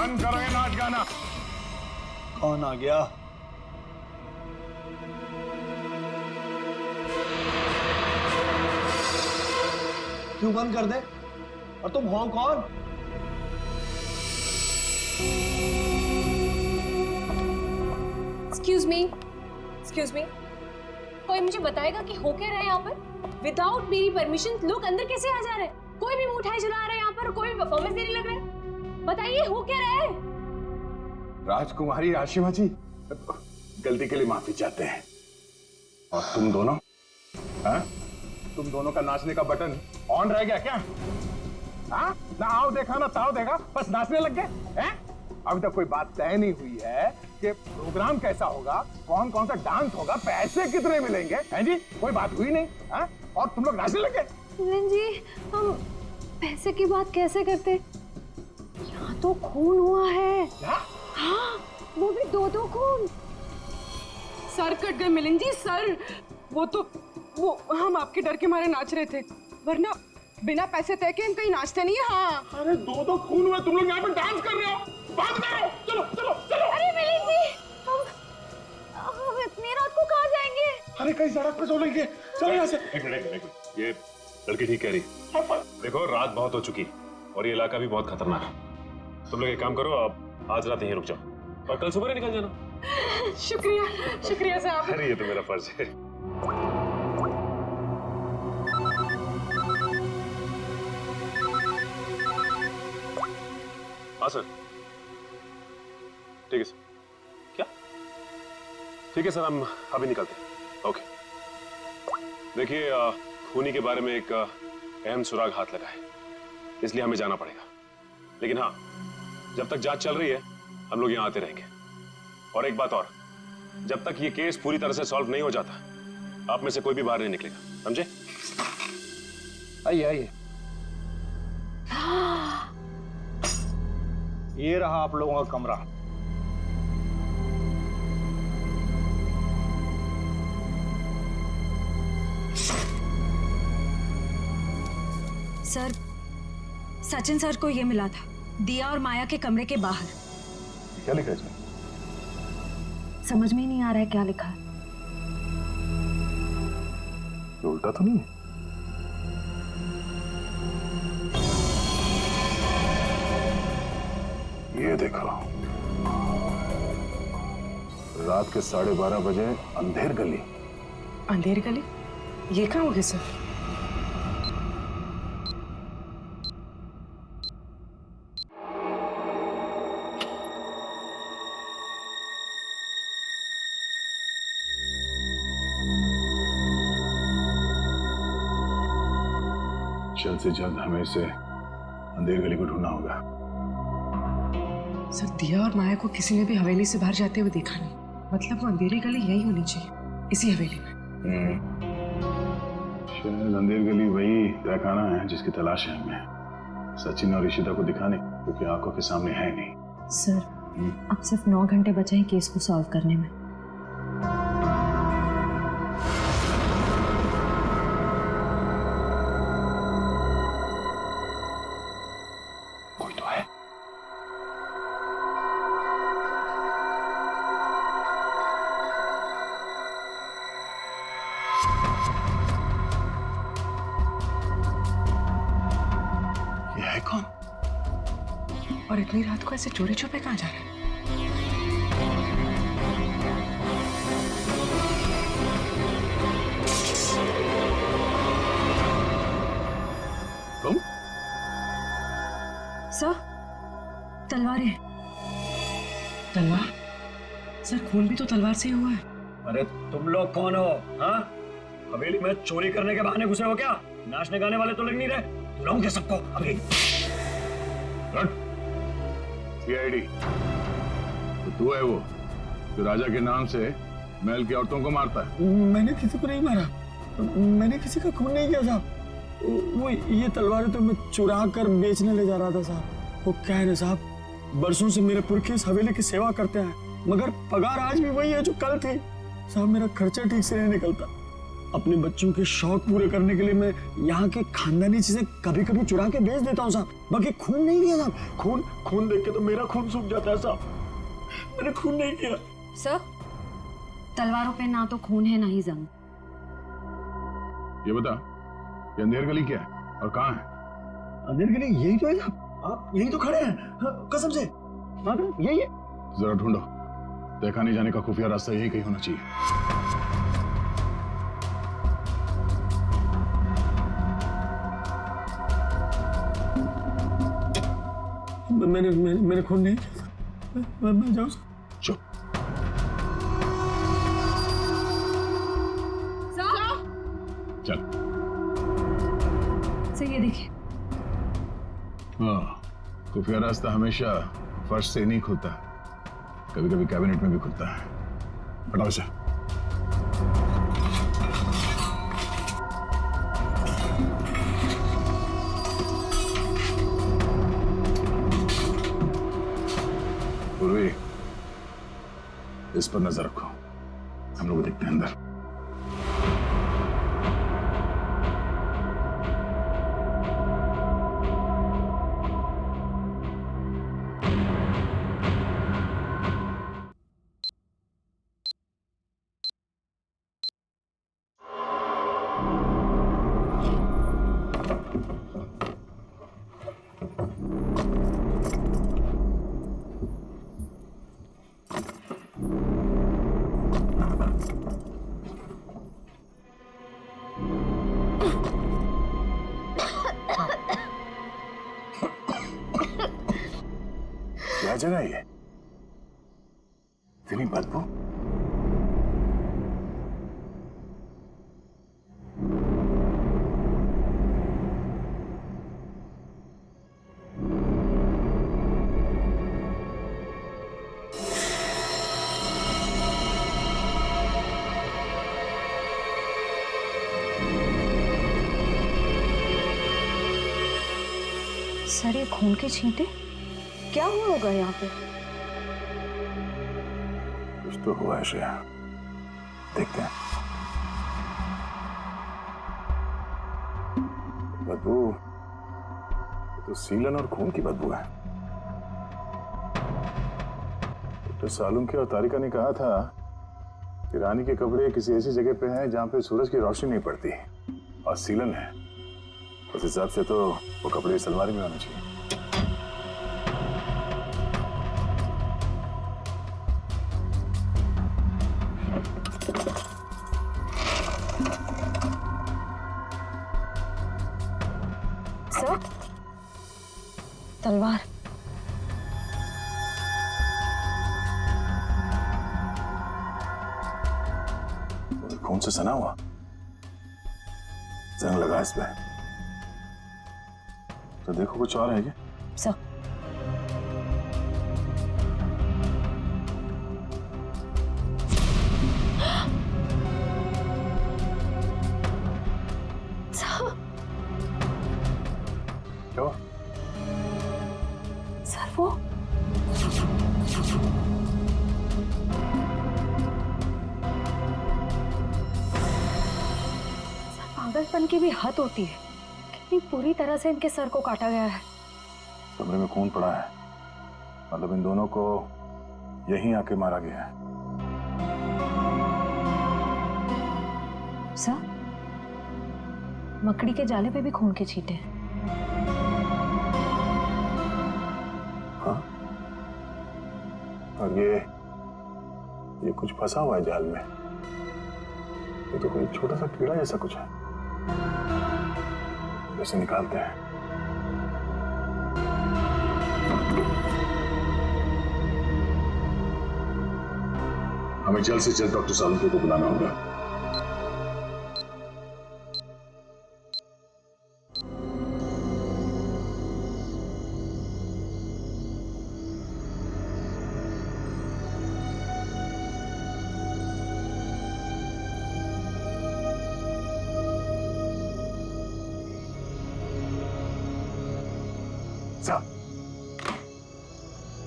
बंद करो ये नाच गाना। कौन आ गया? क्यों बंद कर दे? और तुम हो कौन? एक्सक्यूज मी, कोई मुझे बताएगा कि हो क्या रहा है यहाँ पर? विदाउट मेरी परमिशन लोग अंदर कैसे आ जा रहे हैं? कोई भी मिठाई जला रहा है यहाँ पर, कोई भी परफॉर्मेंस देने लग रहा है। बताइए हो क्या रहा है? राजकुमारी आशिमा जी, गलती के लिए माफी चाहते हैं। और तुम दोनों, हाँ? तुम दोनों का नाचने का बटन ऑन रह गया क्या? हाँ? ना आओ देखा ना ताओ देखा, बस नाचने लग गए हैं? अभी तक कोई बात तय नहीं हुई है कि प्रोग्राम कैसा होगा, कौन कौन सा डांस होगा, पैसे कितने मिलेंगे, हैं जी? कोई बात हुई नहीं, हाँ? और तुम लोग नाचने लग गए। मिलन जी, हम पैसे की बात कैसे करते? यहाँ तो खून हुआ है। क्या? हाँ, वो भी दो खून। सर कट गए मिलन जी, सर। वो हम आपके डर के मारे नाच रहे थे, वरना बिना पैसे तय के हम कहीं नाचते नहीं है। हाँ, अरे दो खून हुए, तुम लोग यहाँ पर डांस कर रहे हो, बात करो, चलो चलो चलो। अरे मिलन जी, हम इतनी रात को कहाँ जाएंगे? अरे कहीं सड़क पे सो लेंगे, चलो यहाँ से। एक मिनट, ये लड़की ठीक कह रही। देखो रात बहुत हो चुकी और ये इलाका भी बहुत खतरनाक है। तुम लोग एक काम करो, अब आज रात यहीं रुक जाओ और कल सुबह निकल जाना। शुक्रिया साहब। अरे ये तो मेरा फर्ज है। हाँ सर, ठीक है सर। क्या? ठीक है सर, हम अभी निकलते हैं। ओके। देखिए, खूनी के बारे में एक अहम सुराग हाथ लगा है, इसलिए हमें जाना पड़ेगा। लेकिन हाँ, जब तक जांच चल रही है हम लोग यहाँ आते रहेंगे। और एक बात और, जब तक ये केस पूरी तरह से सॉल्व नहीं हो जाता आप में से कोई भी बाहर नहीं निकलेगा, समझे? आइए आइए। ये रहा आप लोगों का कमरा। सर, सचिन सर को ये मिला था, दिया और माया के कमरे के बाहर। क्या लिखा है इसमें? समझ में ही नहीं आ रहा है क्या लिखा है। ये उल्टा तो नहीं है? ये देखो, रात के 12:30 बजे अंधेर गली। अंधेर गली? ये कहाँ होगी सर? जल्द से जल्द हमें इसे अंधेर गली को ढूंढना होगा। सर, दिया और माया को किसी ने भी हवेली से बाहर जाते हुए देखा नहीं, मतलब वो अंधेरी गली यही होनी चाहिए, इसी हवेली में। शायद अंधेर गली वही तहखाना है जिसकी तलाश है हमें। सचिन और ईशिता को दिखाने, क्योंकि आंखों के सामने है नहीं। सर, अब सिर्फ 9 घंटे बचे हैं केस को सॉल्व करने में। कोई तो है। ये है कौन? और इतनी रात को ऐसे चोरी छुपे कहाँ जा रहे हैं? तुम? सर, तलवारें। तलवार? सर, खून भी तो तलवार से ही हुआ है। अरे तुम लोग कौन हो? हाँ, हवेली में चोरी करने के बहाने घुसे हो क्या? नाचने गाने वाले तो लग नहीं रहे। बुलाऊंगे सबको अभी। सीआईडी, तो तू है वो जो राजा के नाम से महल की औरतों को मारता है? मैंने किसी को नहीं मारा, मैंने किसी का खून नहीं किया साहब। वो ये तलवारें तो मैं चुरा कर बेचने ले जा रहा था साहब। वो क्या है ना साहब, बरसों से मेरे पुरखे इस हवेली की सेवा करते हैं, मगर पगार आज भी वही है जो कल थी साहब। मेरा खर्चा ठीक से नहीं निकलता, अपने बच्चों के शौक पूरे करने के लिए मैं यहाँ के खानदानी चीजें कभी कभी चुरा के बेच देता हूँ साहब। बाकी खून नहीं किया साहब। खून देख के तो मेरा खून सूख जाता है साहब। मैंने खून नहीं किया। सर, तलवारों पे ना तो खून है ना ही जंग। ये बता, ये अंधेर गली क्या है और कहाँ है? अंधेर गली यही तो है साहब। आप यही तो खड़े हैं। हाँ, कसम से हाँ, यही है। जरा ढूंढो, देखा नहीं जाने का खुफिया रास्ता यही कहीं होना चाहिए। मैंने खून नहीं किया। मैं जाऊँ साहब। चुप। चल। सर ये देखिए। हाँ, खुफिया रास्ता हमेशा फर्श से नहीं खुलता, कभी कभी कैबिनेट में भी खुलता है। हटाओ इसे। पूर्वी, इस पर नजर रखो, हम लोग देखते हैं अंदर। क्या जगह है ये? इतनी बदबू। सर ये खून के छींटे, क्या हुआ होगा यहाँ पे? कुछ तो हुआ है श्रेया, देखते हैं। बदबू, ये तो सीलन और खून की बदबू है। डॉक्टर सालुंखे और तारिका ने कहा था कि रानी के कपड़े किसी ऐसी जगह पे हैं जहां पे सूरज की रोशनी नहीं पड़ती और सीलन है। उस हिसाब से तो वो कपड़े इस अलमारी में होने चाहिए। सर, तलवार। खून से सना हुआ, जंग लगा इस पे। तो देखो कुछ और है क्या? सर, क्या हुआ? सर वो पागलपन की भी हद होती है। कितनी पूरी तरह से इनके सर को काटा गया है। कमरे में खून पड़ा है, मतलब इन दोनों को यहीं आके मारा गया है। सर, मकड़ी के जाले पे भी खून के छींटे हैं। हाँ? और ये कुछ फंसा हुआ है जाल में। ये तो कोई छोटा सा कीड़ा जैसा कुछ है। इसे निकालते हैं। हमें जल्द से जल्द डॉक्टर सालुंखे को बुलाना होगा।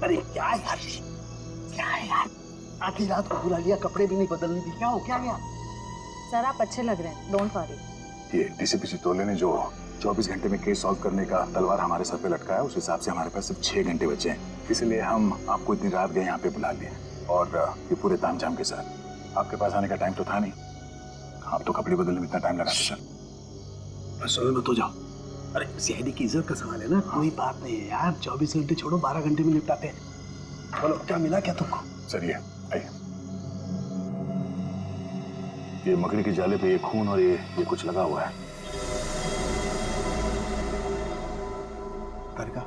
अरे क्या यार, क्या है यार, आधी रात को बुला लिया, कपड़े भी नहीं बदलने दिए, क्या हो क्या गया? सर आप अच्छे लग रहे हैं, डोंट वरी। ये डीसीपी चितौले ने जो 24 घंटे में केस सॉल्व करने का तलवार हमारे सर पे लटकाया, उस हिसाब से हमारे पास सिर्फ 6 घंटे बचे हैं। इसलिए हम आपको इतनी रात गए यहाँ पे बुला लिए और ये पूरे तामझाम के साथ। आपके पास आने का टाइम तो था नहीं, आप तो कपड़े बदलने में इतना टाइम लगाते सर। बस समय मत हो जाओ। अरे सीआईडी की इज्जत का सवाल है ना, कोई बात नहीं है यार। 24 घंटे छोड़ो, 12 घंटे में निपटाते हैं। बोलो क्या मिला क्या तुमको? सर ये आइए, ये मकड़ी के जाले पे ये खून और ये कुछ लगा हुआ है। तारिका,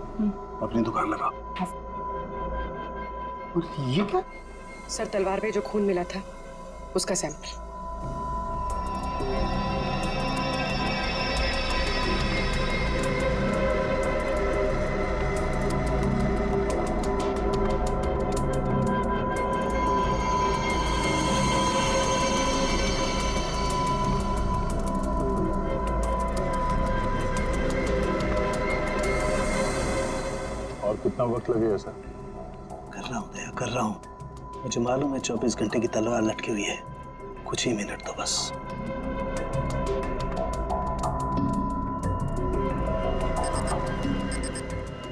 अपनी दुकान लगा। और ये क्या? सर तलवार पे जो खून मिला था उसका सैंपल। और कितना वक्त लगेगा सर? कर रहा हूँ दया, कर रहा हूँ। मुझे मालूम है 24 घंटे की तलवार लटकी हुई है, कुछ ही मिनट तो बस।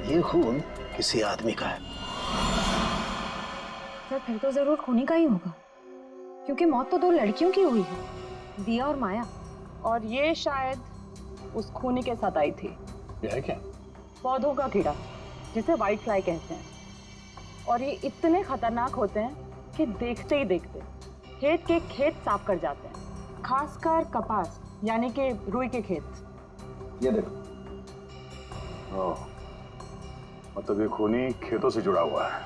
ये खून किसी आदमी का है। सर फिर तो जरूर खूनी का ही होगा, क्योंकि मौत तो 2 लड़कियों की हुई है, दिया और माया। और ये शायद उस खूनी के साथ आई थी। ये है क्या? पौधों का कीड़ा जिसे व्हाइट फ्लाई कहते हैं, और ये इतने खतरनाक होते हैं कि देखते ही देखते खेत के खेत साफ कर जाते हैं, खासकर कपास यानी कि रुई के खेत। ये देखो, ओह, मतलब ये खूनी खेतों से जुड़ा हुआ है,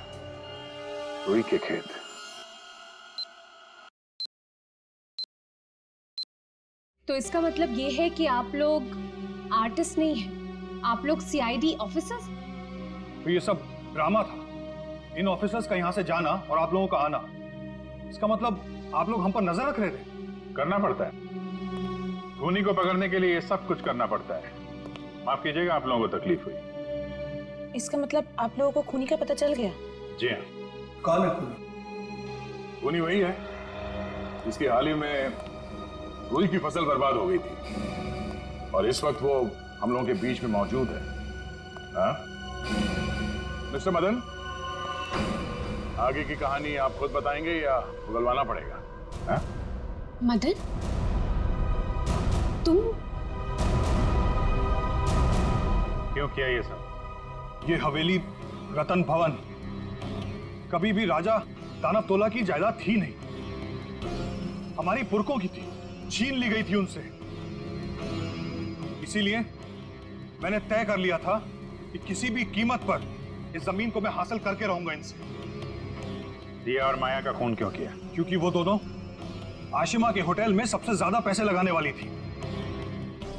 रुई के खेत। तो इसका मतलब ये है कि आप लोग आर्टिस्ट नहीं हैं, आप लोग सीआईडी ऑफिसर्स। तो ये सब ड्रामा था, इन ऑफिसर्स का यहाँ से जाना और आप लोगों का आना। इसका मतलब आप लोग हम पर नजर रख रहे थे। करना पड़ता है, खूनी को पकड़ने के लिए ये सब कुछ करना पड़ता है। माफ कीजिएगा, आप लोगों को तकलीफ हुई। इसका मतलब आप लोगों को खूनी का पता चल गया? जी हाँ। कौन है खूनी? खूनी वही है जिसकी हाल ही में रुई की फसल बर्बाद हो गई थी और इस वक्त वो हम लोगों के बीच में मौजूद है। हाँ? मिस्टर मदन, आगे की कहानी आप खुद बताएंगे या उगलवाना पड़ेगा? हाँ? मदन, तुम क्यों किया ये सब? ये हवेली रतन भवन कभी भी राजा दानव तोला की जायदाद थी नहीं, हमारी पुरखों की थी, छीन ली गई थी उनसे। इसीलिए मैंने तय कर लिया था कि किसी भी कीमत पर इस जमीन को मैं हासिल करके रहूंगा इनसे। दिया और माया का खून क्यों किया? क्योंकि वो दोनों आशिमा के होटल में सबसे ज्यादा पैसे लगाने वाली थी।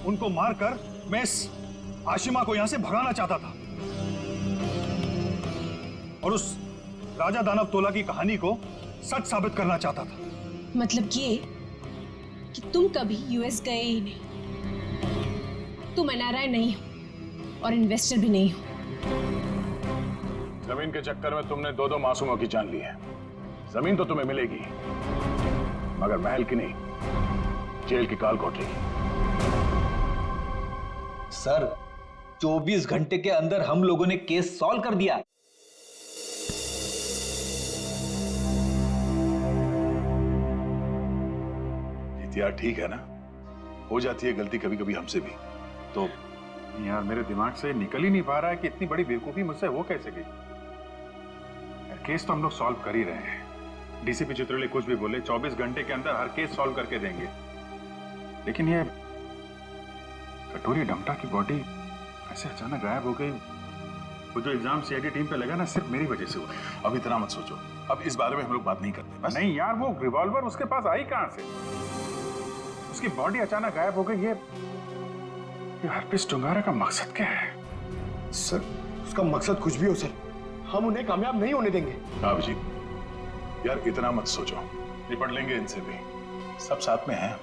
उनको मारकर मैं इस आशिमा को यहां से भगाना चाहता था और उस राजा दानव तोला की कहानी को सच साबित करना चाहता था। मतलब ये कि तुम कभी यूएस गए ही नहीं, तुम एनआरआई नहीं हो और इन्वेस्टर भी नहीं हो। जमीन के चक्कर में तुमने 2 मासूमों की जान ली है। जमीन तो तुम्हें मिलेगी, मगर महल की नहीं, जेल की काल कोठरी। सर 24 घंटे के अंदर हम लोगों ने केस सॉल्व कर दिया। यार ठीक है ना, हो जाती है गलती कभी कभी हमसे भी। तो यार मेरे दिमाग से निकल ही नहीं पा रहा है कि इतनी बड़ी बेवकूफी मुझसे हो कैसे गई। केस तो हम लोग सॉल्व कर ही रहे हैं। डीसीपी चित्रले कुछ भी बोले, 24 घंटे के अंदर हर केस सॉल्व करके देंगे, लेकिन ये कटोरी डमटा की बॉडी ऐसे अचानक गायब हो गई। वो जो इल्जाम सीआईडी टीम पे लगा ना, सिर्फ मेरी वजह से हुआ। अब इतना मत सोचो, अब इस बारे में हम लोग बात नहीं करते बस। नहीं यार, वो रिवॉल्वर उसके पास आई कहां से? उसकी बॉडी अचानक गायब हो गई। ये हरपिस टुंगारा का मकसद क्या है? सर उसका मकसद कुछ भी हो सर, हम उन्हें कामयाब नहीं होने देंगे। अभिजीत यार इतना मत सोचो, निपट लेंगे इनसे भी, सब साथ में हैं।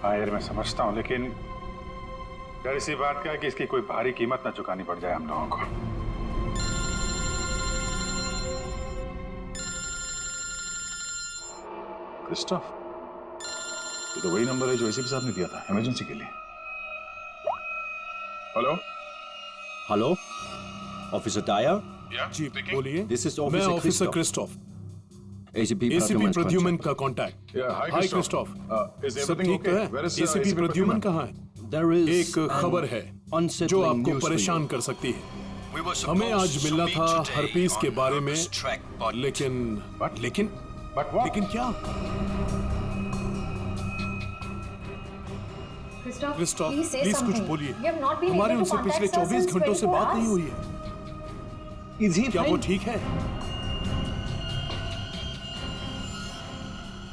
हाँ यार मैं समझता हूँ, लेकिन डर इसी बात का है कि इसकी कोई भारी कीमत ना चुकानी पड़ जाए हम लोगों को। क्रिस्टोफ, ये तो वही नंबर है जो एसीपी साहब ने दिया था इमरजेंसी के लिए। Hello hello, officer Dyer. जी बोलिए। दिस इज मैं ऑफिसर क्रिस्टोफ, एसीपी प्रद्युमन का कांटेक्ट। हाय क्रिस्टोफ, सब ठीक है? एसीपी प्रद्युमन कहाँ है? एक खबर है जो आपको परेशान कर सकती है। हमें आज मिलना था हरपीस के बारे में, लेकिन क्या? क्रिस्टोफ प्लीज कुछ बोलिए। हमारे उनसे पिछले 24 घंटों से बात नहीं हुई है। क्या वो ठीक है?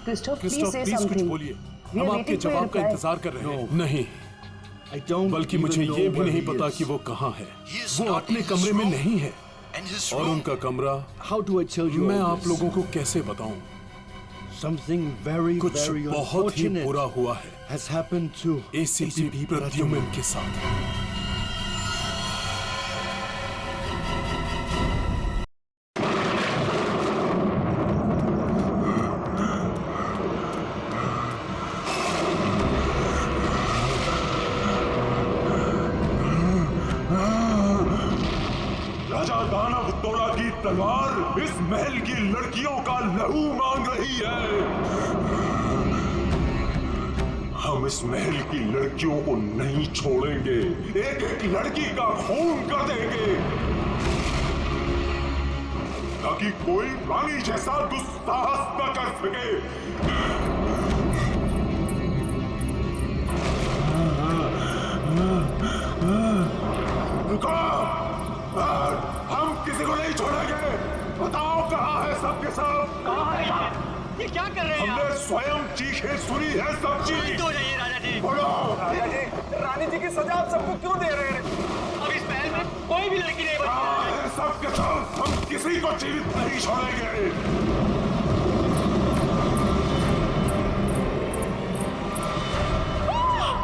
क्रिस्टोफ प्लीज कुछ बोलिए। हम आपके जवाब का इंतजार कर रहे हैं। नहीं, बल्कि मुझे ये भी नहीं पता कि वो कहाँ है। वो अपने कमरे में नहीं है और उनका कमरा मैं आप लोगों को कैसे बताऊं? कुछ बहुत ही बुरा हुआ है एसीपी प्रद्युमन के साथ। राजा दानव तोला की तलवार इस महल की लड़कियों का लहू मांग रही है। हम इस महल की लड़कियों को नहीं छोड़ेंगे, एक एक लड़की का खून कर देंगे ताकि कोई रानी जैसा दुस्साहस न कर सके। रुको, हम किसी को नहीं छोड़ेंगे। बताओ कहाँ है सबके सब? कहाँ है? ये क्या कर रहे हैं? हमने स्वयं चीखें सुनी है सब चीज। तो जाइए राजा जी। बोलो राजा जी, रानी जी की सजा आप सबको क्यों दे रहे हैं? अब इस महल में कोई भी लड़की नहीं बची है। सबके सब, हम किसी को जीवित नहीं छोड़ेंगे।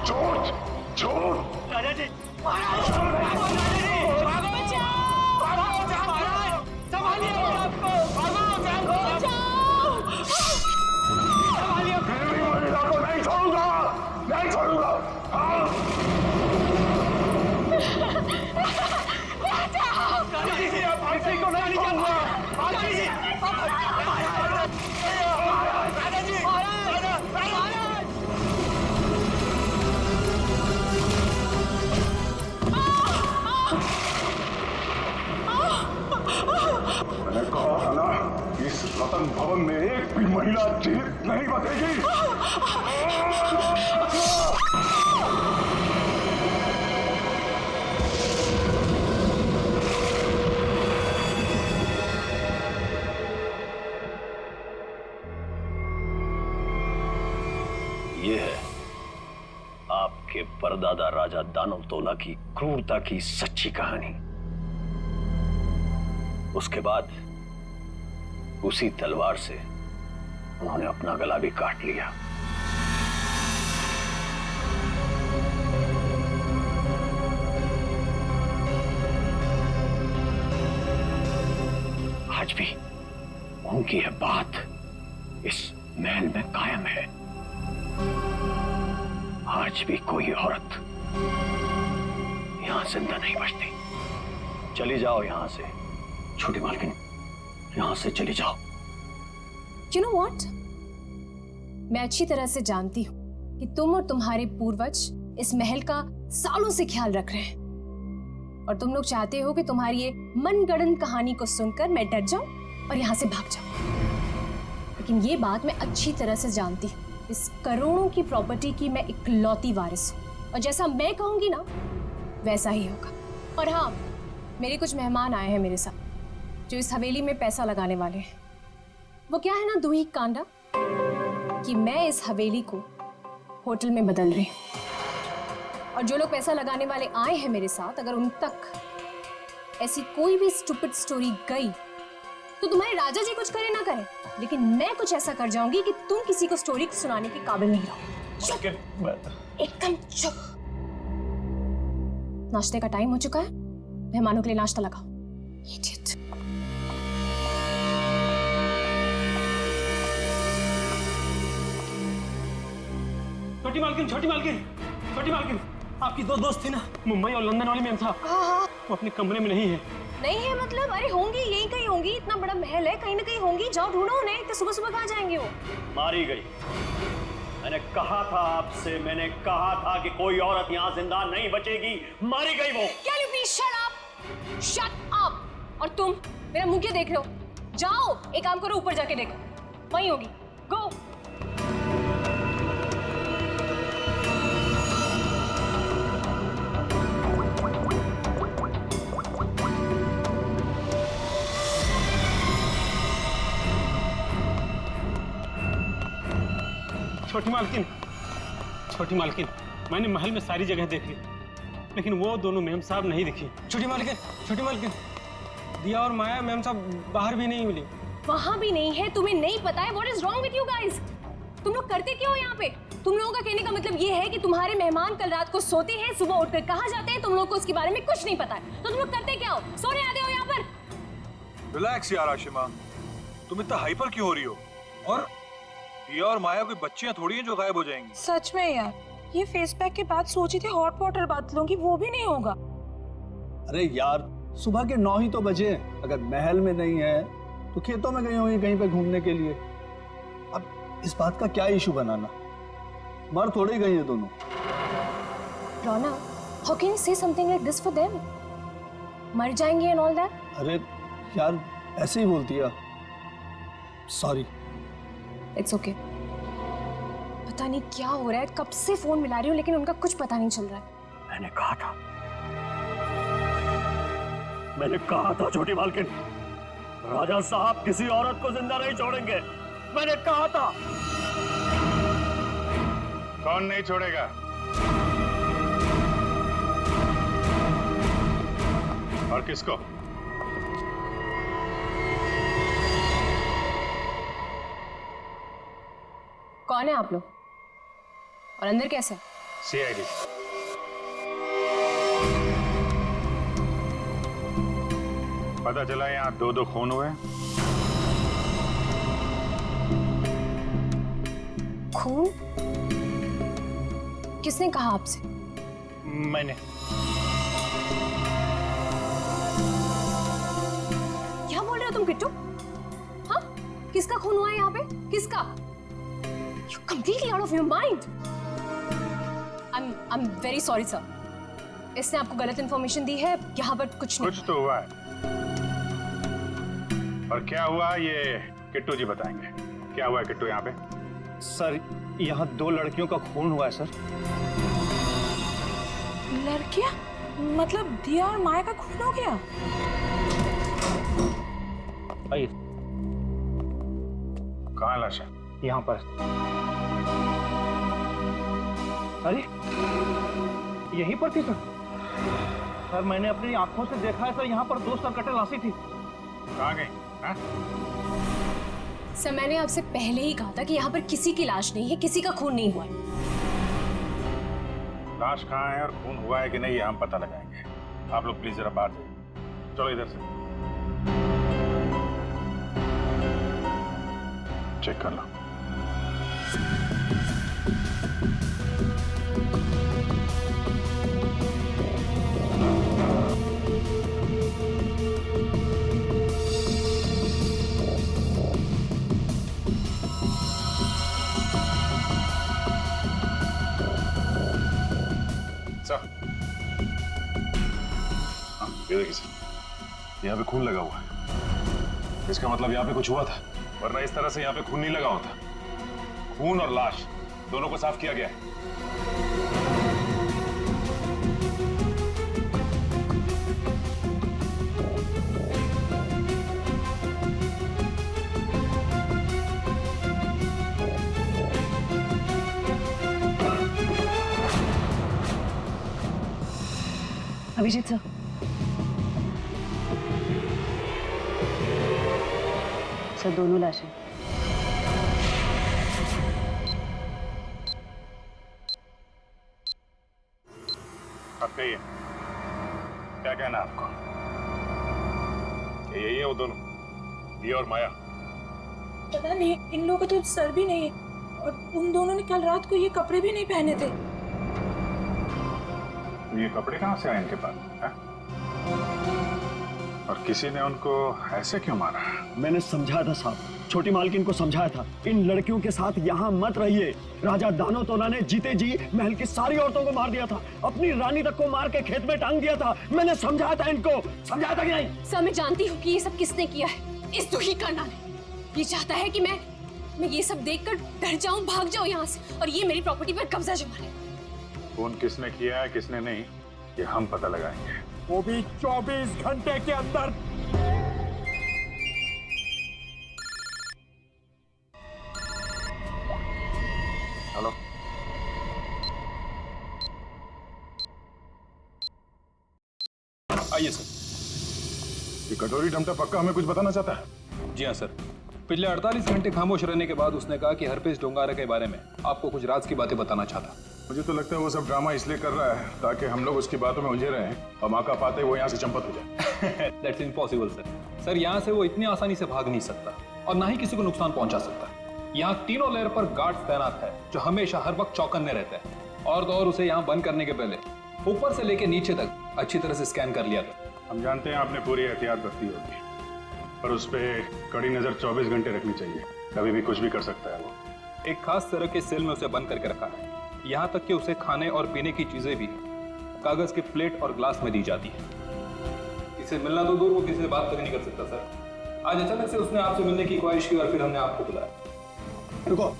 झूठ झूठ। राजा जी नहीं छोड़ूंगा। मैंने कहा था ना, इस रतन भवन में एक भी महिला जीवित नहीं बचेगी। ये है आपके परदादा राजा दानव तोला की क्रूरता की सच्ची कहानी। उसके बाद उसी तलवार से उन्होंने अपना गला भी काट लिया। आज भी उनकी यह बात इस महल में कायम है। आज भी कोई औरत यहां जिंदा नहीं बचती। चली जाओ यहां से छोटी मालकिन, यहां से चली जाओ। You know what? मैं अच्छी तरह से जानती हूँ कि तुम और तुम्हारे पूर्वज इस महल का सालों से ख्याल रख रहे हैं और तुम लोग चाहते हो कि तुम्हारी ये मनगढ़ंत कहानी को सुनकर मैं डर जाऊं और यहाँ से भाग जाऊं। लेकिन ये बात मैं अच्छी तरह से जानती हूँ, इस करोड़ों की प्रॉपर्टी की मैं इकलौती वारिस हूँ और जैसा मैं कहूंगी ना वैसा ही होगा। और हाँ, मेरे कुछ मेहमान आए हैं मेरे साथ जो इस हवेली में पैसा लगाने वाले हैं। वो क्या है ना दूही कांडा कि मैं इस हवेली को होटल में बदल रही हूँ और जो लोग पैसा लगाने वाले आए हैं मेरे साथ, अगर उन तक ऐसी कोई भी स्टूपिड स्टोरी गई तो तुम्हारे राजा जी कुछ करे ना करे, लेकिन मैं कुछ ऐसा कर जाऊंगी कि तुम किसी को स्टोरी सुनाने के काबिल नहीं रहो। चुप, एकदम चुप। नाश्ते का टाइम हो चुका है, मेहमानों के लिए नाश्ता लगाओ। Idiot. छोटी मालकिन, छोटी मालकिन, छोटी मालकिन, आपकी दो दोस्त थी ना, मुंबई और लंदन वाली मैम साहब, वो अपने कमरे में नहीं है। नहीं है मतलब? अरे होंगी, यहीं कहीं होंगी, इतना बड़ा महल है, कहीं ना कहीं होंगी, जाओ ढूंढो उन्हें। इतने सुबह सुबह कहाँ जाएंगे वो? मारी गई। मैंने कहा था आपसे, मैंने कहा था कि कोई औरत यहाँ जिंदा नहीं बचेगी। मारी गई वो। Can you please shut up? Shut up! और तुम मेरा मुंह क्या देख रहे हो? जाओ एक काम करो, ऊपर जाके देखो, वहीं होगी। गो। छोटी मालकिन, छोटी मालकिन, मैंने महल में सारी जगह देख ली, लेकिन वो दोनों मैम साहब नहीं दिखी। छोटी मालकिन, छोटी मालकिन, दिया और माया मैम साहब बाहर भी नहीं मिली। वहां भी नहीं है? तुम्हें नहीं पता है? What is wrong with you guys? तुम लोग करते क्यों हो यहाँ पे? तुम लोगों का कहने का मतलब ये है कि तुम्हारे मेहमान कल रात को सोते हैं, सुबह उठकर कहाँ जाते हैं, तुम लोगों को उसके बारे में कुछ नहीं पता है। तो तुम लोग करते क्या हो? सोने आते हो यहाँ पर? रिलैक्स यार आशिमा, तुम इतना हाइपर क्यों हो रही हो? और दिया और माया कोई बच्चियां थोड़ी हैं जो गायब हो जाएंगी। सच में यार, ये फेस पैक के बाद सोची थी हॉट वाटर बात लूंगी, वो भी नहीं होगा। अरे यार, सुबह के 9 ही तो बजे। अगर महल में नहीं है तो खेतों में गई होंगी कहीं पे घूमने के लिए। अब इस बात का क्या इशू बनाना? मर थोड़ी गई है दोनों। रोना, how can you say something like this for them? मर जाएंगे and all that? अरे यार, ऐसे ही बोलती है। सॉरी। It's okay. पता नहीं क्या हो रहा है, कब से फोन मिला रही हूँ लेकिन उनका कुछ पता नहीं चल रहा है। मैंने कहा था, मैंने कहा था छोटी मालकिन, राजा साहब किसी औरत को जिंदा नहीं छोड़ेंगे। मैंने कहा था। कौन नहीं छोड़ेगा? और किसको? कौन है आप लोग? और अंदर कैसे? सीआईडी। पता चला यहाँ 2-2 खून हुए। खून? किसने कहा आपसे? मैंने। क्या बोल रहे हो तुम किट्टू? हाँ? किसका खून हुआ है यहाँ पे? किसका? You're completely out of your mind. I'm very sorry sir. इसने आपको गलत इंफॉर्मेशन दी है, यहाँ पर कुछ नहीं। कुछ तो हुआ है। और क्या हुआ ये किट्टू जी बताएंगे। क्या हुआ है किट्टू यहाँ पे? सर, यहाँ 2 लड़कियों का खून हुआ है सर। लड़कियां? मतलब दिया और माया का खून हो गया? आइए। कहाँ लाश है? यहाँ पर। अरे यहीं पर थी सर। सर मैंने अपनी आंखों से देखा है सर, यहाँ पर 2 सरकटे लाशें थी। कहाँ गई? सर मैंने आपसे पहले ही कहा था कि यहाँ पर किसी की लाश नहीं है, किसी का खून नहीं हुआ है। लाश कहाँ है और खून हुआ है कि नहीं, हम पता लगाएंगे। आप लोग प्लीज जरा बाहर जाइए। चलो इधर से चेक कर लो। ये देखिए सर, यहाँ पे खून लगा हुआ है। इसका मतलब यहाँ पे कुछ हुआ था, वरना इस तरह से यहाँ पे खून नहीं लगा होता। खून और लाश दोनों को साफ किया गया है। अभिजीत सर, सर दोनों लाशें। अब कहिए, क्या कहना आपको? क्या यही है वो दोनों, दिया और माया? पता नहीं, इन लोगों का तो सर भी नहीं है और उन दोनों ने कल रात को ये कपड़े भी नहीं पहने थे। ये कपड़े कहाँ से आए इनके पास है? और किसी ने उनको ऐसे क्यों मारा? मैंने समझाया था साहब, छोटी मालकिन को समझाया था, इन लड़कियों के साथ यहाँ मत रहिए। राजा दानवतोला ने जीते जी महल की सारी औरतों को मार दिया था, अपनी रानी तक को मार के खेत में टांग दिया था। मैंने समझाया था इनको, समझाया था कि नहीं? सर मैं जानती हूँ कि ये सब किसने किया है। इस दुखी करना ने ये चाहता है कि मैं ये सब देखकर डर जाऊं, भाग जाऊं यहाँ से और ये मेरी प्रॉपर्टी पर कब्जा जमा ले। खून किसने किया है किसने नहीं ये हम पता लगाएंगे, वो भी 24 घंटे के अंदर। हेलो, आइए सर। ये कटोरी डमटा पक्का हमें कुछ बताना चाहता है? जी हाँ सर, पिछले 48 घंटे खामोश रहने के बाद उसने कहा कि हरपेश डोंगारा के बारे में आपको कुछ राज की बातें बताना चाहता। मुझे तो लगता है वो सब ड्रामा इसलिए कर रहा है ताकि हम लोग उसकी बातों में उलझे रहें और मौका पाते वो यहाँ से चंपत हो जाए। That's impossible sir. सर यहाँ से वो इतनी आसानी से भाग नहीं सकता और ना ही किसी को नुकसान पहुंचा सकता। यहाँ तीनों लेयर पर गार्ड्स तैनात है जो हमेशा हर वक्त चौकन्ने रहते हैं। और तो और उसे यहाँ बंद करने के पहले ऊपर से लेके नीचे तक अच्छी तरह से स्कैन कर लिया था। हम जानते हैं आपने पूरी एहतियात बरती होगी, पर उस पर कड़ी नजर 24 घंटे रखनी चाहिए, कभी भी कुछ भी कर सकता है वो। एक खास तरह के सेल में उसे बंद करके रखा है, यहाँ तक कि उसे खाने और पीने की चीजें भी कागज के प्लेट और ग्लास में दी जाती है। किसे मिलना तो दूर, वो किसी से बात तक नहीं कर सकता सर। आज अचानक से उसने आपसे मिलने की ख्वाहिश की और फिर हमने आपको बुलाया। रुको,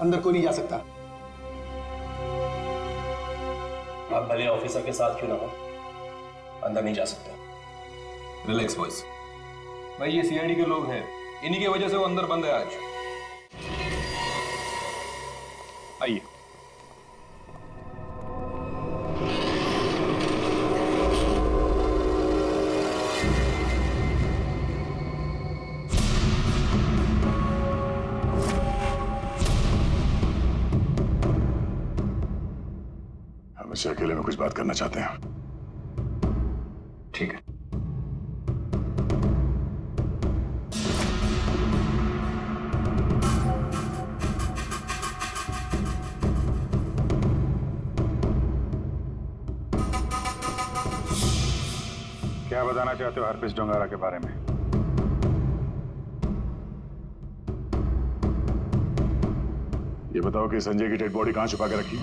अंदर कोई नहीं जा सकता। आप भले ऑफिसर के साथ क्यों ना हो, अंदर नहीं जा सकते। रिलैक्स बॉयज, भाई ये सीआईडी के लोग हैं, इन्हीं की वजह से वो अंदर बंद है आज। आइए। हम इससे अकेले में कुछ बात करना चाहते हैं। ठीक है। क्या बताना चाहते हो हरपेश डोंगारा के बारे में? ये बताओ कि संजय की डेड बॉडी कहां छुपा के रखी?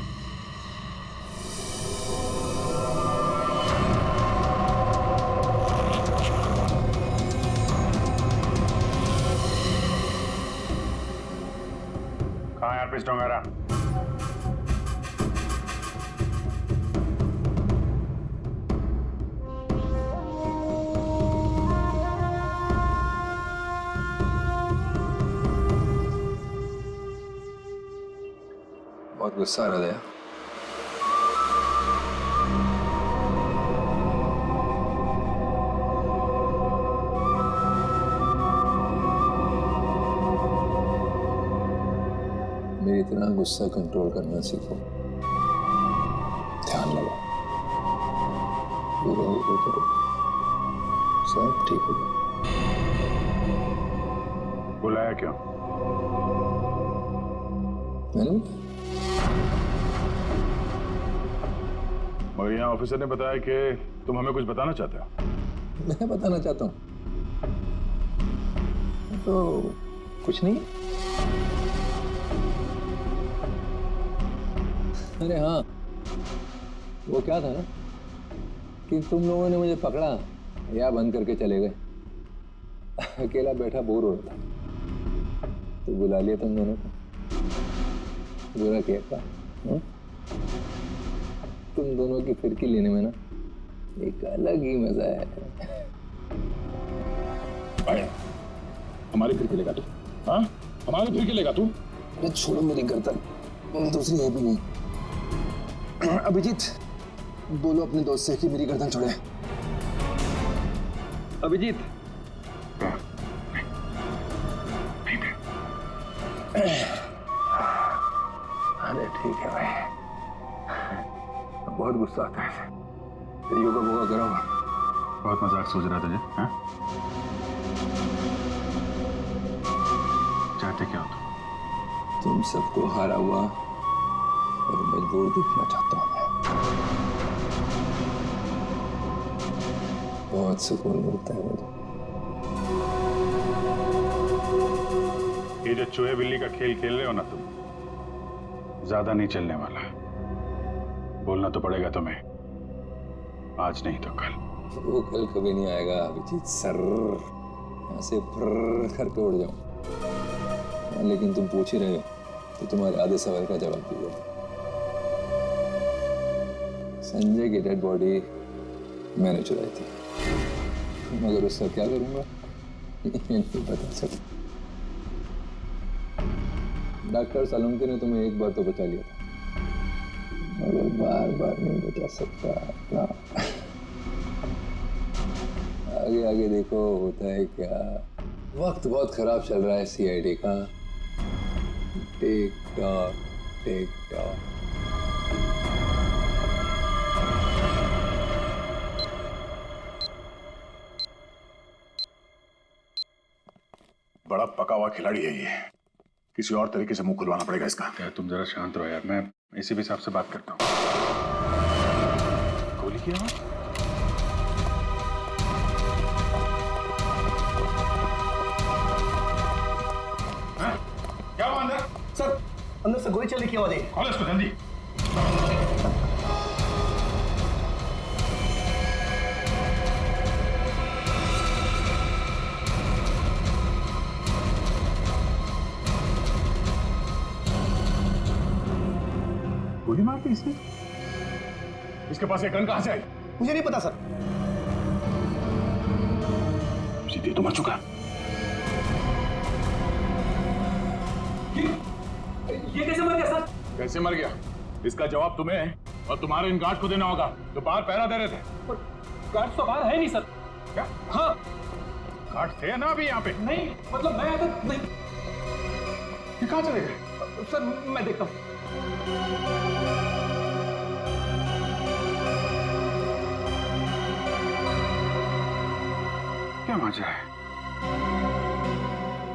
कहां है हरपेश डोंगारा? बहुत गुस्सा आ रहा है। मेरी तरह गुस्सा कंट्रोल करना सीखो, ध्यान लगाओ, पूरा वो करो, सब ठीक हो जाएगा। बुलाया क्यों? मैंने मगर यहाँ ऑफिसर ने बताया कि तुम हमें कुछ बताना चाहते हो। मैं बताना चाहता हूँ तो कुछ नहीं। अरे हाँ, वो क्या था ना कि तुम लोगों ने मुझे पकड़ा या बंद करके चले गए। अकेला बैठा बोर हो रहा था तो बुला लिया तुम दोनों को। बुरा किया था? तुम दोनों की फिरकी लेने में ना एक अलग ही मजा है। हमारी फिरकी लेगा तू? हाँ, हमारी फिरकी लेगा तू? अरे छोड़ो मेरी गर्दन, दूसरी है भी नहीं। अभिजीत, बोलो अपने दोस्त से कि मेरी गर्दन छोड़े। अभिजीत, अरे ठीक है भाई, बहुत गुस्सा आता है। योगा वोगा करो। बहुत मजाक सोच रहा तुझे? हाँ? चाहते क्या हो तुम? तुम सबको हारा हुआ और मजबूर देखना चाहता हूं मैं। बहुत सुकून मिलता है मुझे। ये जो चूहे बिल्ली का खेल खेल रहे हो ना तुम, ज्यादा नहीं चलने वाला। बोलना तो पड़ेगा तुम्हें, आज नहीं तो कल। वो कल कभी नहीं आएगा अभिजीत सर। यहाँ से फर्र करके उड़ जाऊं। लेकिन तुम पूछ ही रहे हो तो तुम्हारे आधे सवाल का जवाब दीजिए। संजय की डेड बॉडी मैंने चुराई थी, मगर उसका क्या करूंगा ये नहीं बता सकता। डॉक्टर सालुंके ने तुम्हें एक बार तो बचा लिया था, मगर बार बार नहीं बचा सकता ना। आगे आगे देखो होता है क्या। वक्त बहुत खराब चल रहा है सीआईडी का। Tick tock tick tock. बड़ा पका हुआ खिलाड़ी है ये, किसी और तरीके से मुंह खुलवाना पड़ेगा इसका। क्या तुम जरा शांत रहो यार, मैं इसी भी हिसाब से बात करता हूँ। गोली की आवाज? क्या हुआ अंदर? सर अंदर से गोली चलने की आवाज आई। खोलो इसको जल्दी। गोली मार दी इसने? इसके पास ये गन कहां से आई? मुझे नहीं पता सर। सीधे तो मर चुका। ये कैसे मर गया सर? कैसे मर गया इसका जवाब तुम्हें और तुम्हारे इन गार्ड को देना होगा जो बाहर पहरा दे रहे थे। गार्ड तो बाहर है नहीं सर। क्या? हाँ गार्ड थे ना अभी यहाँ पे? नहीं, मतलब मैं तो नहीं। ये कहाँ चले गए? सर मैं देखता हूँ। क्या मजा है,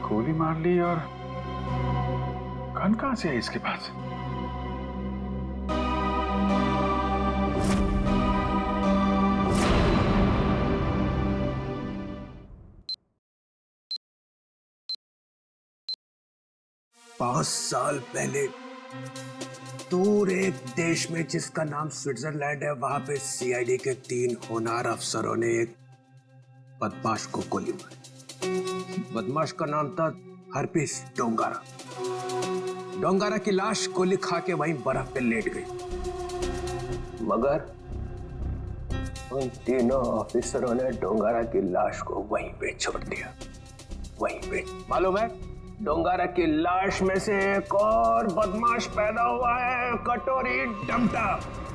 गोली मार ली और गन कहां से है इसके पास? पांच साल पहले दूर एक देश में जिसका नाम स्विट्जरलैंड है, वहां पे सीआईडी के 3 होनहार अफसरों ने एक बदमाश को गोली मारी। बदमाश का नाम था हरपीस डोंगारा। डोंगारा की लाश गोली खा के वहीं बर्फ पे लेट गई, मगर उन तीनों ऑफिसरों ने डोंगारा की लाश को वहीं पे छोड़ दिया। वहीं पे मालूम है, डोंगारा की लाश में से एक और बदमाश पैदा हुआ है, कटोरी डमटा।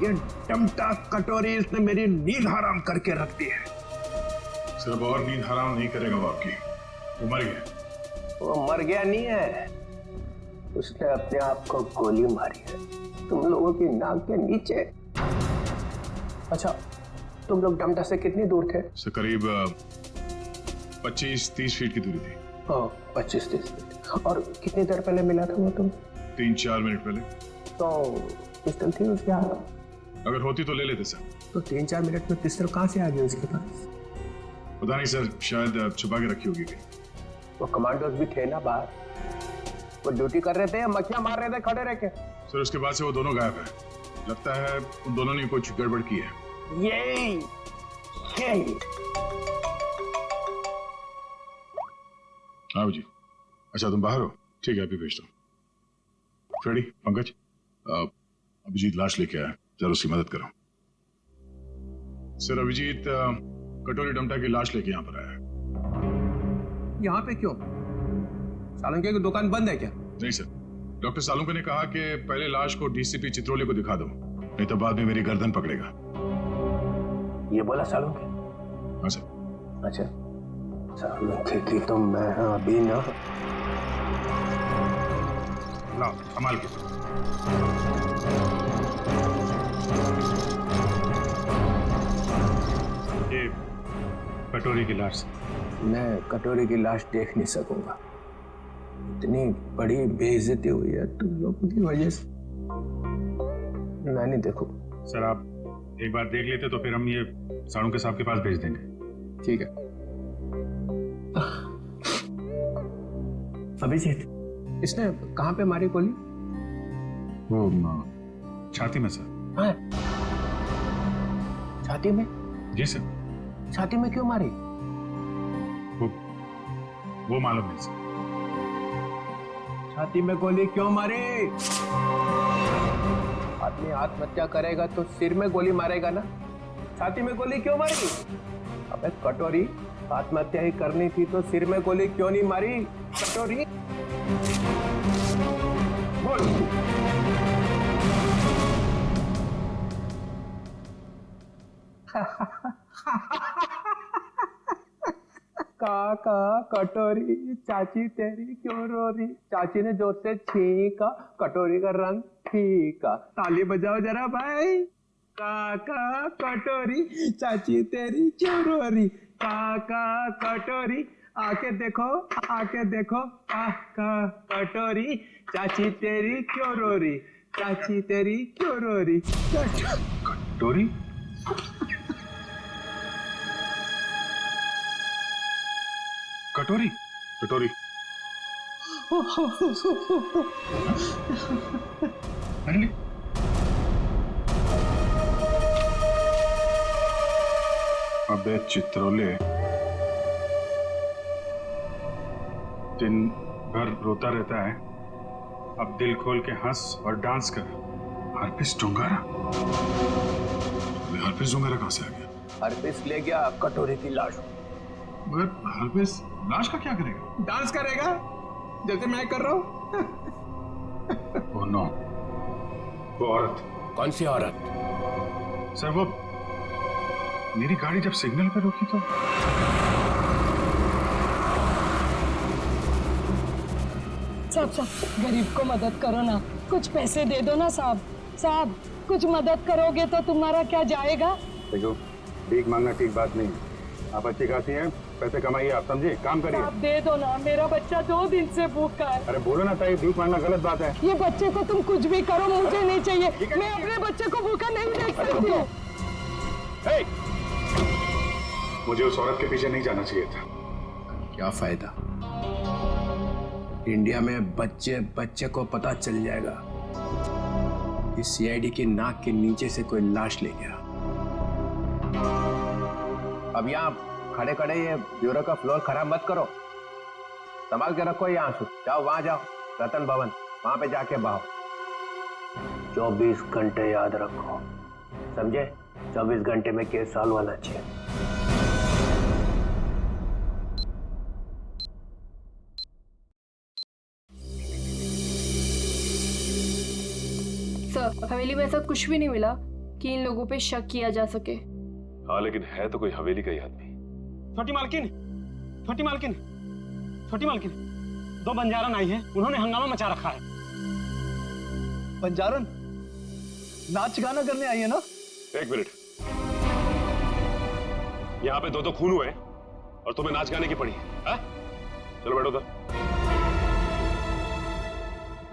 ये डमटा कटोरी इसने मेरी नींद हराम करके रख दी है। सिर्फ और नींद हराम नहीं करेगा वो आपकी, वो मर गया। वो मर गया नहीं है, उसने अपने आप को गोली मारी है, तुम लोगों की नाक के नीचे। अच्छा, तुम लोग डमटा से कितनी दूर थे? से करीब 25-30 फीट की दूरी थी। 25-30 फीट। और कितनी देर पहले मिला था वो तुम? 3-4 मिनट पहले। तो पिस्टल थी उसके हाथ? अगर होती तो ले लेते सर। तो 3-4 मिनट में पिस्टल कहाँ से आ गई उसके पास? पता नहीं सर, शायद छुपा के रखी होगी कहीं। वो कमांडोज भी थे ना बाहर, वो ड्यूटी कर रहे थे या मक्खियां मार रहे थे खड़े रह के? सर उसके बाद से वो दोनों गायब है। लगता है उन दोनों ने कुछ गड़बड़ की है। यही आओ जी। अच्छा तुम बाहर हो, ठीक है, अभी भेजता हूँ। फ्रेडी, पंकज, अभिजीत लाश लेके आया, जरा उसकी मदद करो। सर अभिजीत कटोरी डमटा की लाश लेके यहाँ पर आया है। यहाँ पे क्यों? सालुंके की दुकान बंद है क्या? नहीं सर, डॉक्टर सालुंके ने कहा कि पहले लाश को डीसीपी चित्रोले को दिखा दो, नहीं तो बाद में मेरी गर्दन पकड़ेगा। ये बोला सालुंके? हाँ सर। अच्छा, सालुंके की तो मैं अभी ना। लाओ संभाल के। ये कटोरी की लाश। मैं कटोरी की लाश देख नहीं सकूंगा। इतनी बड़ी बेइज्जती हुई है तुम लोगों की वजह से। मैं नहीं देखूं। सर आप एक बार देख लेते तो फिर हम ये साड़ू के साहब के पास भेज देंगे। ठीक है। अभिजीत, इसने कहाँ पे मारी गोली? वो छाती में सर। हाँ? छाती में? जी सर। छाती में क्यों मारी? वो मालूम नहीं सर। छाती में गोली क्यों मारी? आदमी आत्महत्या करेगा तो सिर में गोली मारेगा ना, छाती में गोली क्यों मारी? अबे कटोरी, आत्महत्या ही करनी थी तो सिर में गोली क्यों नहीं मारी? कटोरी बोल। काका कटोरी, चाची तेरी क्यों रो रही? चाची ने जोर से छींका, कटोरी का रंग फीका। ताली बजाओ जरा भाई। काका कटोरी, चाची तेरी क्यों रो रही? काका कटोरी, आके देखो, आके देखो। काका कटोरी, चाची तेरी क्यों रो रही? चाची तेरी क्यों रो रही? कटोरी? कटोरी? कटोरी? अरे अबे चित्रोले, दिन भर रोता रहता है, अब दिल खोल के हंस और डांस कर। हरपिस डोंगारा? हरपिस डोंगारा कहां से आ गया? हरपिस ले गया कटोरी की लाश। मगर हरपिस लाश का क्या करेगा? डांस करेगा जैसे मैं कर रहा हूं। ओह नो, वो औरत। कौन सी औरत? सर वो मेरी गाड़ी जब सिग्नल पे रुकी तो साहब गरीब को मदद करो ना, कुछ पैसे दे दो ना साहब। साहब कुछ मदद करोगे तो तुम्हारा क्या जाएगा? देखो, भीख मांगना ठीक बात नहीं। आप अच्छी खासी हैं, पैसे कमाइए, आप समझिए, काम करिए। आप दे दो ना, मेरा बच्चा 2 दिन से भूखा है। अरे बोलो ना ताई, भीख मांगना गलत बात है। ये बच्चे को तुम कुछ भी करो, मुझे नहीं चाहिए। मैं अपने बच्चे को भूखा नहीं देख सकती हूँ। मुझे उस औरत के पीछे नहीं जाना चाहिए था। क्या फायदा? इंडिया में बच्चे बच्चे को पता चल जाएगा कि सीआईडी की नाक के नीचे से कोई लाश ले गया। अब यहाँ खड़े खड़े ये ब्यूरो का फ्लोर खराब मत करो, संभाल के रखो ये आंसू। जाओ वहां जाओ, रतन भवन, वहां पे जाके बहाओ। 24 घंटे याद रखो, समझे? 24 घंटे में केस सॉल्व होना चाहिए। सर, हवेली में ऐसा कुछ भी नहीं मिला कि इन लोगों पे शक किया जा सके। हाँ, लेकिन है तो कोई हवेली का ही आदमी। छोटी मालकिन, छोटी मालकिन, छोटी मालकिन, 2 बंजारन आई हैं, उन्होंने हंगामा मचा रखा है। बंजारन नाच गाना करने आई है ना? 1 मिनट, यहाँ पे 2 खून हुए और तुम्हें नाच गाने की पड़ी है? चलो बैठो उधर।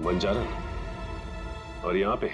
बंजारन, और यहाँ पे